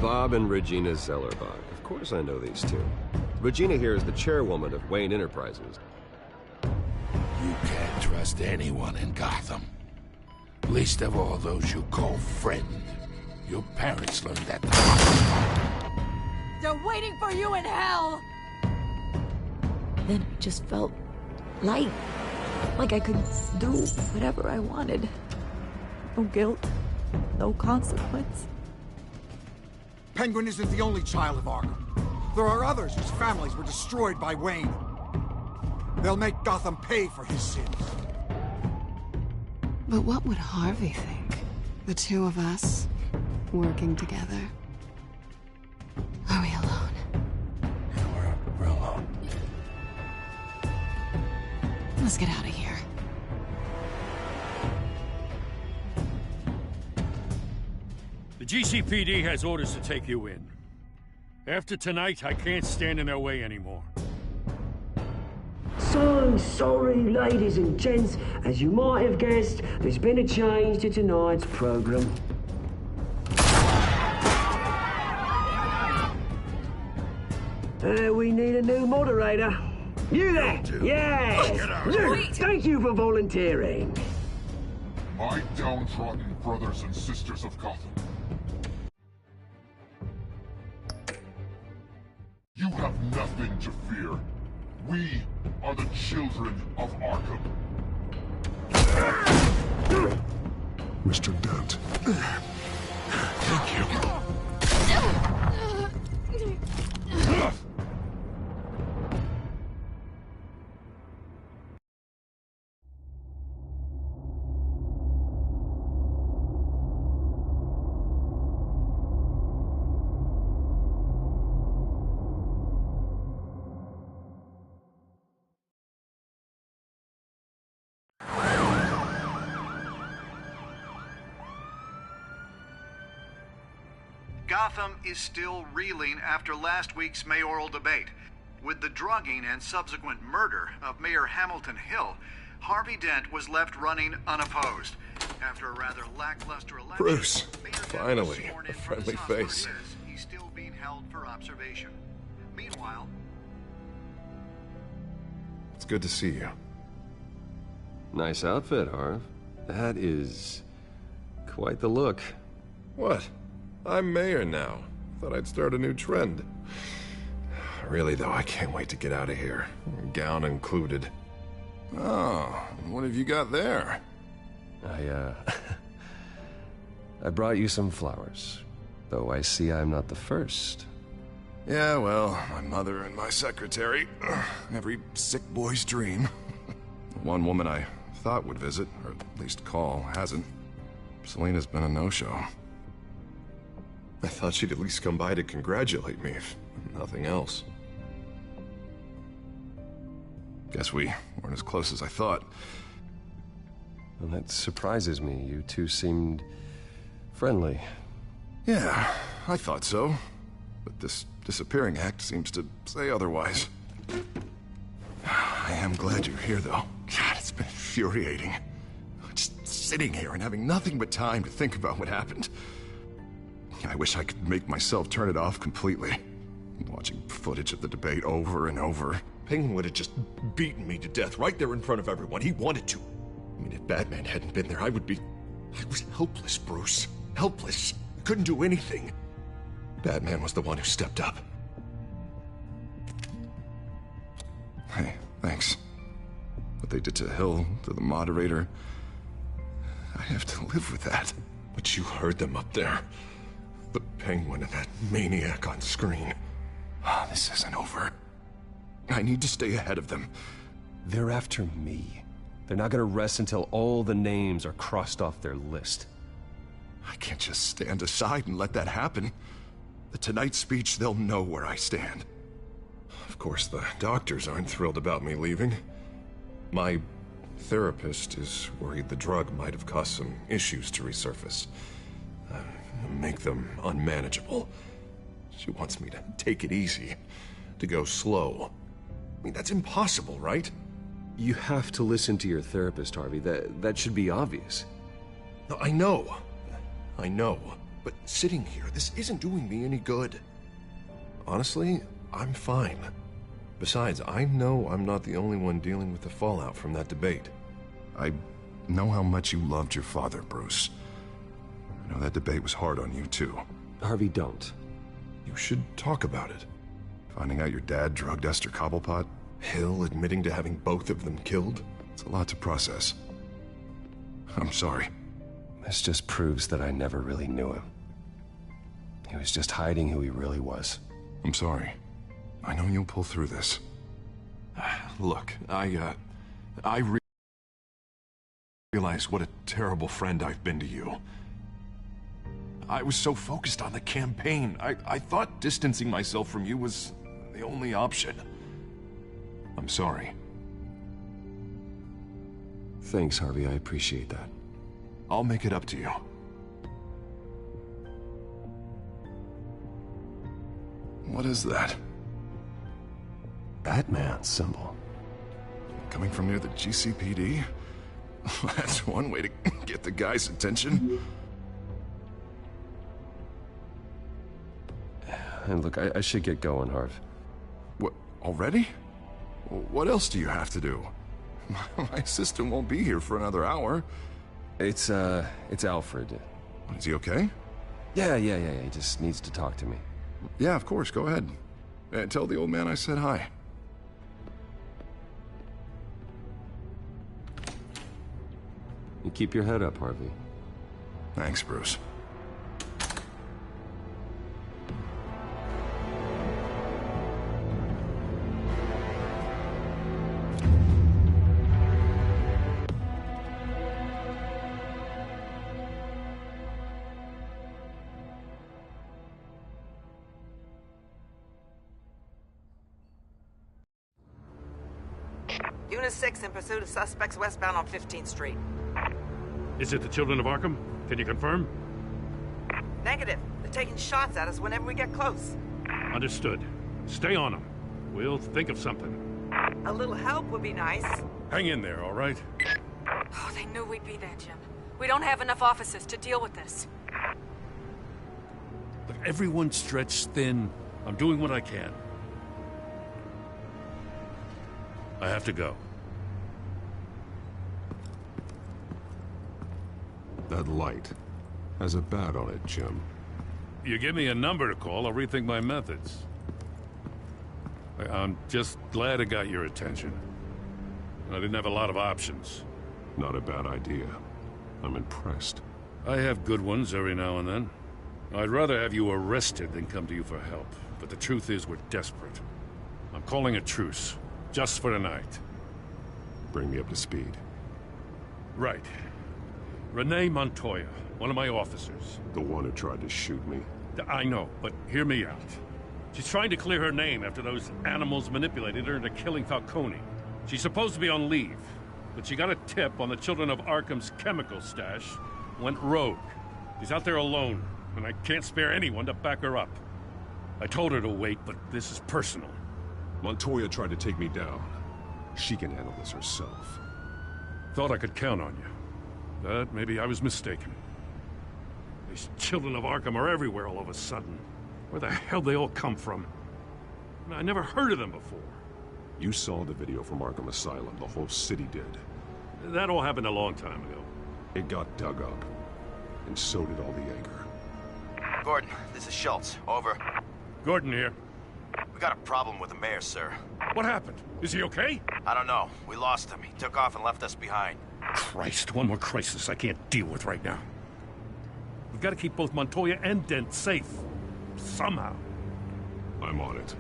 Bob and Regina Zellerbach. Of course I know these two. Regina here is the chairwoman of Wayne Enterprises. You can't trust anyone in Gotham. Least of all those you call friend. Your parents learned that. They're waiting for you in hell! Then I just felt light. Like I could do whatever I wanted. No guilt, no consequence. Penguin isn't the only child of Arkham. There are others whose families were destroyed by Wayne. They'll make Gotham pay for his sins. But what would Harvey think? The two of us, working together. Are we alone? Yeah, we're alone. Let's get out of here. The GCPD has orders to take you in. After tonight, I can't stand in their way anymore. So sorry, ladies and gents. As you might have guessed, there's been a change to tonight's program. We need a new moderator. You there? Yes! Thank you for volunteering. My downtrodden brothers and sisters of Gotham. You have nothing to fear. We are the children of Arkham. Mr. Dent. Thank you. Gotham is still reeling after last week's mayoral debate. With the drugging and subsequent murder of Mayor Hamilton Hill, Harvey Dent was left running unopposed. After a rather lackluster election, Bruce, Mayor Dent was finally, sworn a in for friendly Los face. Angeles. He's still being held for observation. Meanwhile, It's good to see you. Nice outfit, Harv. That is quite the look. What? I'm mayor now. Thought I'd start a new trend. Really, though, I can't wait to get out of here. Gown included. Oh, what have you got there? I brought you some flowers. Though I see I'm not the first. Yeah, well, my mother and my secretary. Every sick boy's dream. One woman I thought would visit, or at least call, hasn't. Selena's been a no-show. I thought she'd at least come by to congratulate me, if nothing else. Guess we weren't as close as I thought. Well, that surprises me. You two seemed friendly. Yeah, I thought so. But this disappearing act seems to say otherwise. I am glad you're here, though. God, it's been infuriating. Just sitting here and having nothing but time to think about what happened. I wish I could make myself turn it off completely. Watching footage of the debate over and over. Penguin would have just beaten me to death right there in front of everyone. He wanted to. I mean, if Batman hadn't been there, I was helpless, Bruce. Helpless. Couldn't do anything. Batman was the one who stepped up. Hey, thanks. What they did to Hill, to the moderator, I have to live with that. But you heard them up there. The Penguin and that maniac on screen. This isn't over. I need to stay ahead of them. They're after me. They're not gonna rest until all the names are crossed off their list. I can't just stand aside and let that happen. The Tonight speech, they'll know where I stand. Of course, the doctors aren't thrilled about me leaving. My therapist is worried the drug might have caused some issues to resurface. Make them unmanageable. She wants me to take it easy, to go slow. I mean, that's impossible, right? You have to listen to your therapist, Harvey. That should be obvious. No, I know. But sitting here, this isn't doing me any good. Honestly, I'm fine. Besides, I know I'm not the only one dealing with the fallout from that debate. I know how much you loved your father, Bruce. I know that debate was hard on you, too. Harvey, don't. You should talk about it. Finding out your dad drugged Esther Cobblepot, Hill admitting to having both of them killed. It's a lot to process. I'm sorry. This just proves that I never really knew him. He was just hiding who he really was. I'm sorry. I know you'll pull through this. Look, I realize what a terrible friend I've been to you. I was so focused on the campaign. I thought distancing myself from you was the only option. I'm sorry. Thanks, Harvey. I appreciate that. I'll make it up to you. What is that? Batman symbol. Coming from near the GCPD? That's one way to get the guy's attention. And look, I should get going, Harv. What, already? What else do you have to do? My assistant won't be here for another hour. It's Alfred. Is he okay? Yeah. He just needs to talk to me. Yeah, of course. Go ahead. Tell the old man I said hi. You keep your head up, Harvey. Thanks, Bruce. Unit 6 in pursuit of suspects westbound on 15th Street. Is it the Children of Arkham? Can you confirm? Negative. They're taking shots at us whenever we get close. Understood. Stay on them. We'll think of something. A little help would be nice. Hang in there, all right? Oh, they knew we'd be there, Jim. We don't have enough officers to deal with this. Look, everyone's stretched thin. I'm doing what I can. I have to go. That light has a bat on it, Jim. You give me a number to call, I'll rethink my methods. I'm just glad it got your attention. I didn't have a lot of options. Not a bad idea. I'm impressed. I have good ones every now and then. I'd rather have you arrested than come to you for help. But the truth is, we're desperate. I'm calling a truce, just for tonight. Bring me up to speed. Right. Renee Montoya, one of my officers. The one who tried to shoot me. I know, but hear me out. She's trying to clear her name after those animals manipulated her into killing Falcone. She's supposed to be on leave, but she got a tip on the Children of Arkham's chemical stash, went rogue. She's out there alone, and I can't spare anyone to back her up. I told her to wait, but this is personal. Montoya tried to take me down. She can handle this herself. Thought I could count on you. But maybe I was mistaken. These Children of Arkham are everywhere all of a sudden. Where the hell they all come from? I never heard of them before. You saw the video from Arkham Asylum. The whole city did. That all happened a long time ago. It got dug up. And so did all the anger. Gordon, this is Schultz. Over. Gordon here. We got a problem with the mayor, sir. What happened? Is he okay? I don't know. We lost him. He took off and left us behind. Christ, one more crisis I can't deal with right now. We've got to keep both Montoya and Dent safe. Somehow. I'm on it.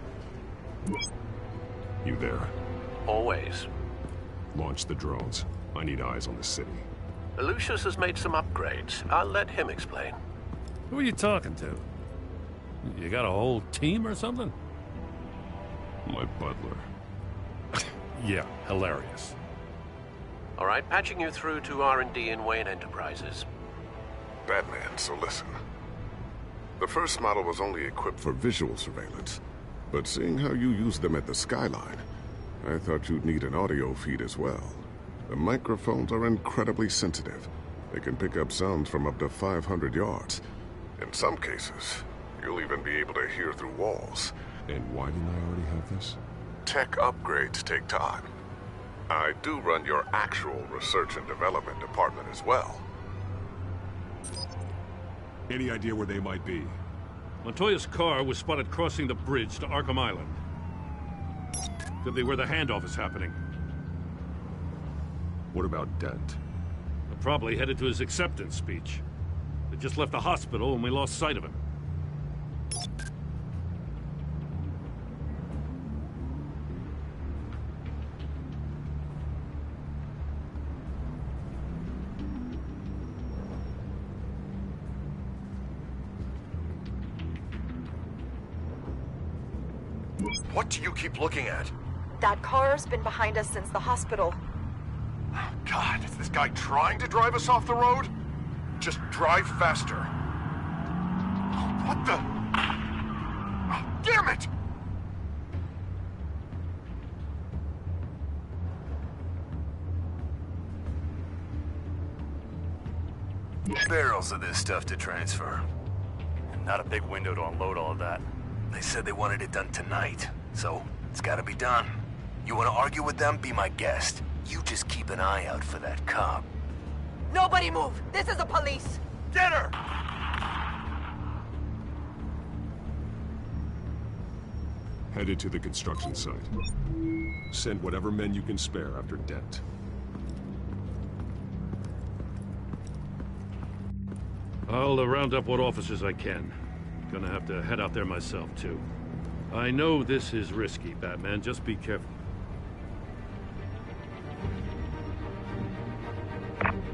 You there? Always. Launch the drones. I need eyes on the city. Lucius has made some upgrades. I'll let him explain. Who are you talking to? You got a whole team or something? My butler. Yeah, hilarious. All right, patching you through to R&D in Wayne Enterprises. Batman, so listen. The first model was only equipped for visual surveillance, but seeing how you use them at the Skyline, I thought you'd need an audio feed as well. The microphones are incredibly sensitive. They can pick up sounds from up to 500 yards. In some cases, you'll even be able to hear through walls. And why didn't I already have this? Tech upgrades take time. I do run your actual research and development department as well. Any idea where they might be? Montoya's car was spotted crossing the bridge to Arkham Island. Could be where the handoff is happening. What about Dent? They're probably headed to his acceptance speech. They just left the hospital and we lost sight of him. What do you keep looking at? That car's been behind us since the hospital. God, is this guy trying to drive us off the road? Just drive faster. What the? Oh, damn it! Barrels of this stuff to transfer. And not a big window to unload all of that. They said they wanted it done tonight, so it's gotta be done. You wanna argue with them? Be my guest. You just keep an eye out for that cop. Nobody move! This is the police! Get her! Headed to the construction site. Send whatever men you can spare after Dent. I'll round up what officers I can. Gonna have to head out there myself, too. I know this is risky, Batman. Just be careful.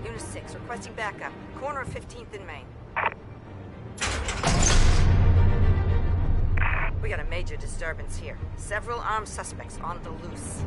Unit 6, requesting backup. Corner of 15th and Main. We got a major disturbance here. Several armed suspects on the loose.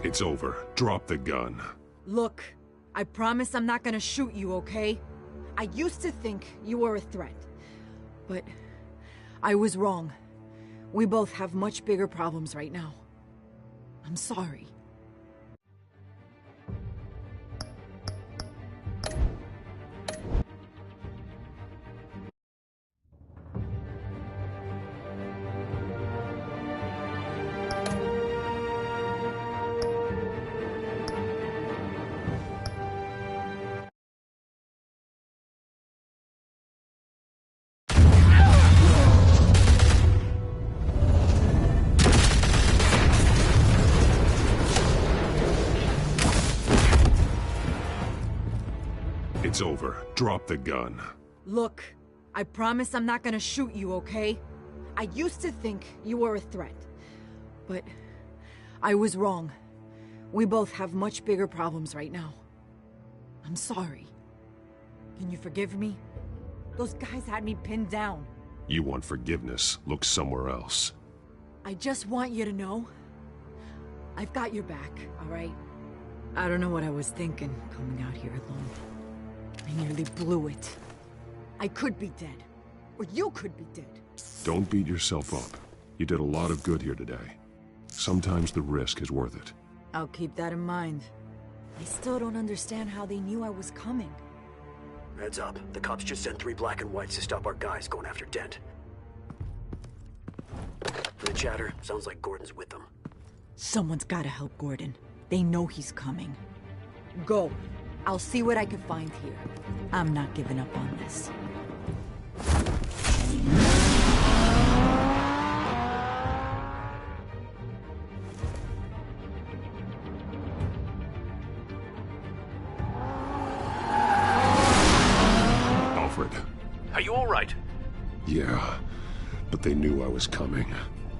It's over. Drop the gun. Look, I promise I'm not gonna shoot you, okay? I used to think you were a threat. But I was wrong. We both have much bigger problems right now. I'm sorry. It's over. Drop the gun. Look, I promise I'm not gonna shoot you, okay? I used to think you were a threat. But I was wrong. We both have much bigger problems right now. I'm sorry. Can you forgive me? Those guys had me pinned down. You want forgiveness? Look somewhere else. I just want you to know, I've got your back, all right? I don't know what I was thinking, coming out here alone. I nearly blew it. I could be dead. Or you could be dead. Don't beat yourself up. You did a lot of good here today. Sometimes the risk is worth it. I'll keep that in mind. I still don't understand how they knew I was coming. Heads up. The cops just sent 3 black and whites to stop our guys going after Dent. For the chatter, sounds like Gordon's with them. Someone's gotta help Gordon. They know he's coming. Go. I'll see what I can find here. I'm not giving up on this. Alfred. Are you all right? Yeah, but they knew I was coming.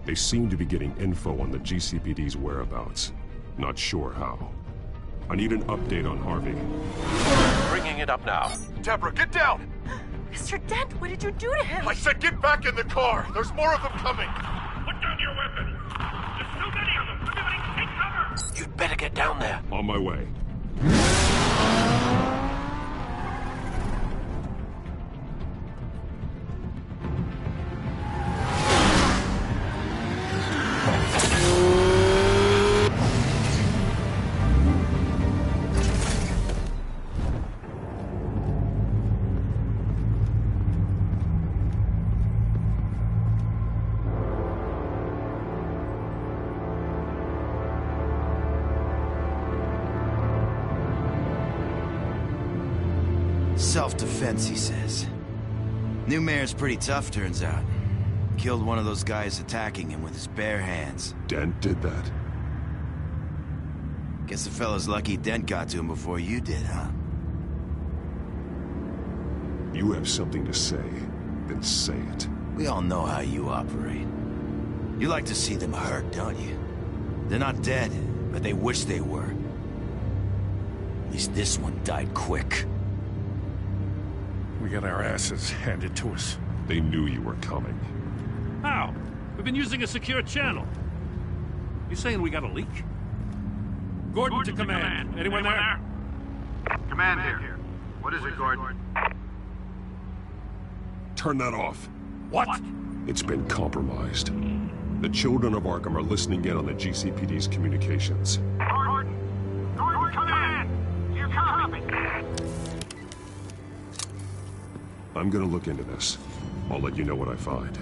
They seem to be getting info on the GCPD's whereabouts. Not sure how. I need an update on Harvey. Bringing it up now. Deborah, get down! Mr. Dent, what did you do to him? I said get back in the car! There's more of them coming! Put down your weapon! There's so many of them! Everybody take cover! You'd better get down there. On my way. Self-defense, he says. New mayor's pretty tough, turns out. Killed one of those guys attacking him with his bare hands. Dent did that? Guess the fella's lucky Dent got to him before you did, huh? You have something to say, then say it. We all know how you operate. You like to see them hurt, don't you? They're not dead, but they wish they were. At least this one died quick. We got our asses handed to us. They knew you were coming. How? We've been using a secure channel. You saying we got a leak? Gordon to command. Anyone there? Command here. What is it, Gordon? Turn that off. What? It's been compromised. The children of Arkham are listening in on the GCPD's communications. Gordon, command! You copy? I'm gonna look into this. I'll let you know what I find.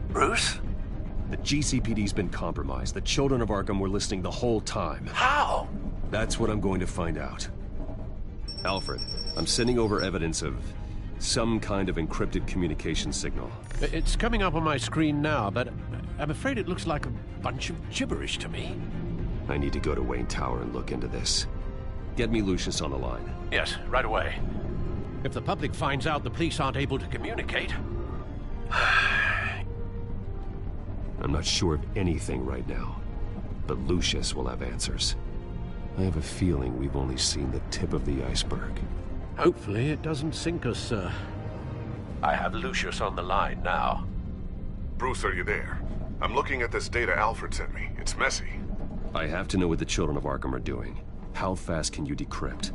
Bruce? The GCPD's been compromised. The children of Arkham were listening the whole time. How? That's what I'm going to find out. Alfred, I'm sending over evidence of some kind of encrypted communication signal. It's coming up on my screen now, but I'm afraid it looks like a bunch of gibberish to me. I need to go to Wayne Tower and look into this. Get me Lucius on the line. Yes, right away. If the public finds out the police aren't able to communicate... I'm not sure of anything right now, but Lucius will have answers. I have a feeling we've only seen the tip of the iceberg. Hopefully it doesn't sink us, sir. I have Lucius on the line now. Bruce, are you there? I'm looking at this data Alfred sent me. It's messy. I have to know what the children of Arkham are doing. How fast can you decrypt?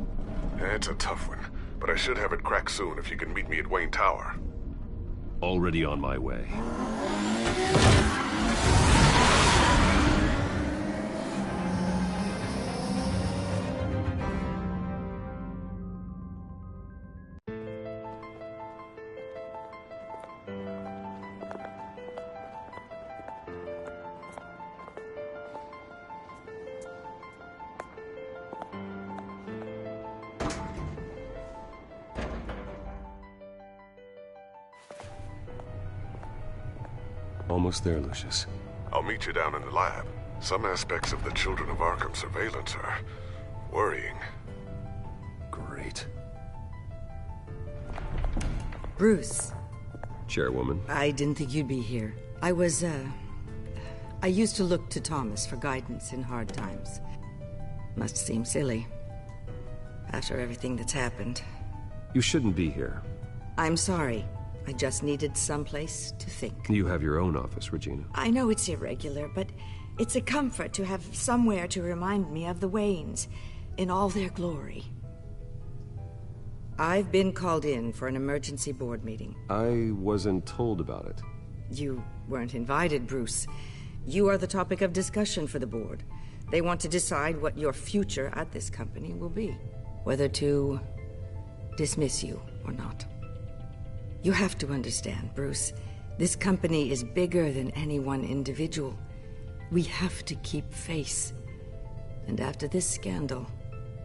It's a tough one, but I should have it cracked soon if you can meet me at Wayne Tower. Already on my way. Almost there, Lucius. I'll meet you down in the lab. Some aspects of the Children of Arkham surveillance are worrying. Great. Bruce. Chairwoman. I didn't think you'd be here. I used to look to Thomas for guidance in hard times. Must seem silly. After everything that's happened. You shouldn't be here. I'm sorry. I just needed someplace to think. You have your own office, Regina. I know it's irregular, but it's a comfort to have somewhere to remind me of the Waynes in all their glory. I've been called in for an emergency board meeting. I wasn't told about it. You weren't invited, Bruce. You are the topic of discussion for the board. They want to decide what your future at this company will be. Whether to dismiss you or not. You have to understand, Bruce. This company is bigger than any one individual. We have to keep face. And after this scandal...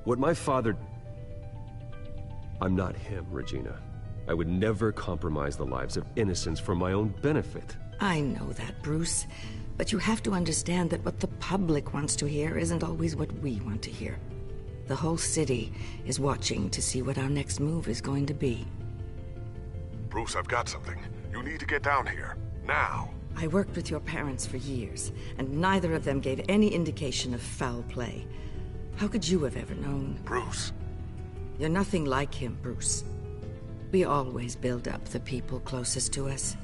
What my father... I'm not him, Regina. I would never compromise the lives of innocents for my own benefit. I know that, Bruce. But you have to understand that what the public wants to hear isn't always what we want to hear. The whole city is watching to see what our next move is going to be. Bruce, I've got something. You need to get down here. Now. I worked with your parents for years, and neither of them gave any indication of foul play. How could you have ever known? Bruce. You're nothing like him, Bruce. We always build up the people closest to us.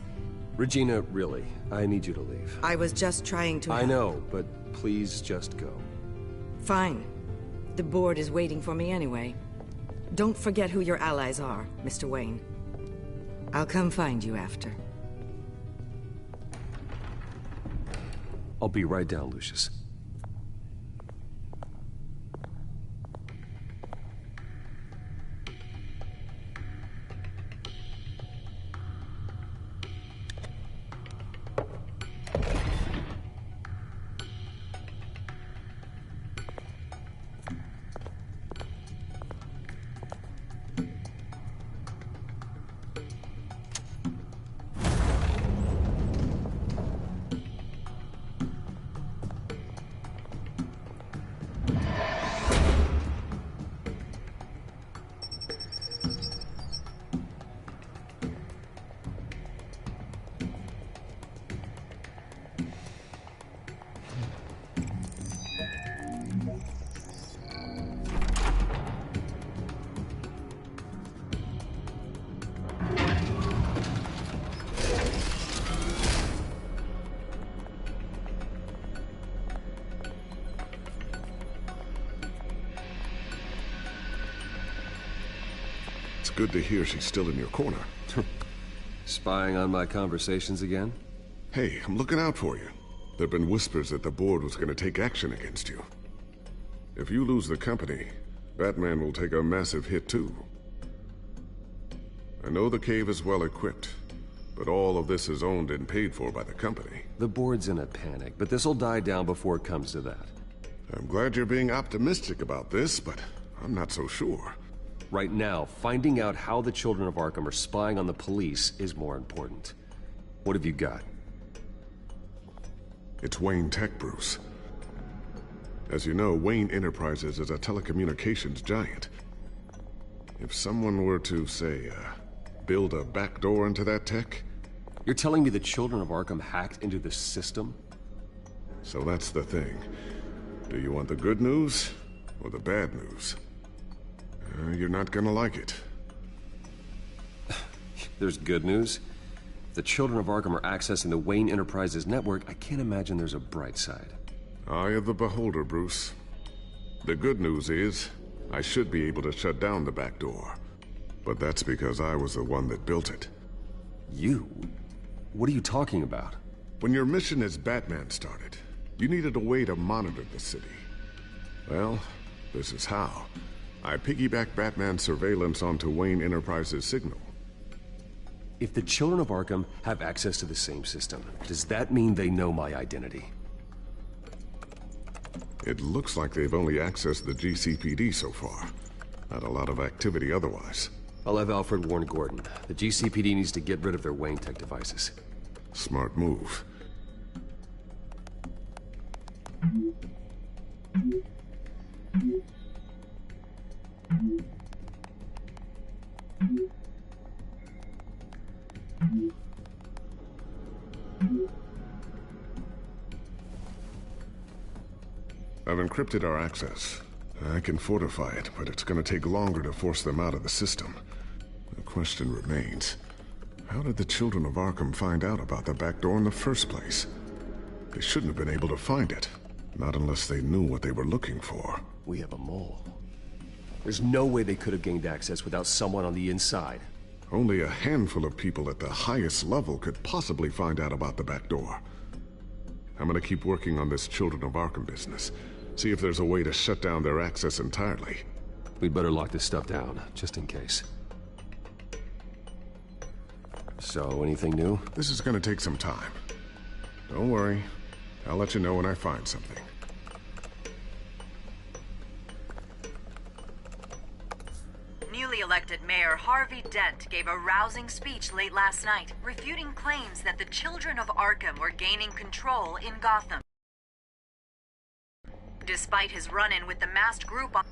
Regina, really, I need you to leave. I was just trying to... I know, but please just go. Fine. The board is waiting for me anyway. Don't forget who your allies are, Mr. Wayne. I'll come find you after. I'll be right down, Lucius. Good to hear she's still in your corner. Spying on my conversations again? Hey, I'm looking out for you. There've been whispers that the board was going to take action against you. If you lose the company, Batman will take a massive hit too. I know the cave is well equipped, but all of this is owned and paid for by the company. The board's in a panic, but this'll die down before it comes to that. I'm glad you're being optimistic about this, but I'm not so sure. Right now, finding out how the Children of Arkham are spying on the police is more important. What have you got? It's Wayne Tech, Bruce. As you know, Wayne Enterprises is a telecommunications giant. If someone were to, say, build a backdoor into that tech... You're telling me the Children of Arkham hacked into this system? So that's the thing. Do you want the good news or the bad news? You're not gonna like it. There's good news. If the Children of Arkham are accessing the Wayne Enterprises network, I can't imagine there's a bright side. Eye of the beholder, Bruce. The good news is, I should be able to shut down the back door. But that's because I was the one that built it. You? What are you talking about? When your mission as Batman started, you needed a way to monitor the city. Well, this is how. I piggybacked Batman's surveillance onto Wayne Enterprises' signal. If the Children of Arkham have access to the same system, does that mean they know my identity? It looks like they've only accessed the GCPD so far. Not a lot of activity otherwise. I'll have Alfred warn Gordon. The GCPD needs to get rid of their Wayne Tech devices. Smart move. I've encrypted our access. I can fortify it, but it's gonna take longer to force them out of the system. The question remains, how did the children of Arkham find out about the back door in the first place? They shouldn't have been able to find it. Not unless they knew what they were looking for. We have a mole. There's no way they could have gained access without someone on the inside. Only a handful of people at the highest level could possibly find out about the back door. I'm gonna keep working on this Children of Arkham business. See if there's a way to shut down their access entirely. We'd better lock this stuff down, just in case. So, anything new? This is gonna take some time. Don't worry. I'll let you know when I find something. Newly elected Mayor Harvey Dent gave a rousing speech late last night, refuting claims that the Children of Arkham were gaining control in Gotham. Despite his run-in with the masked group on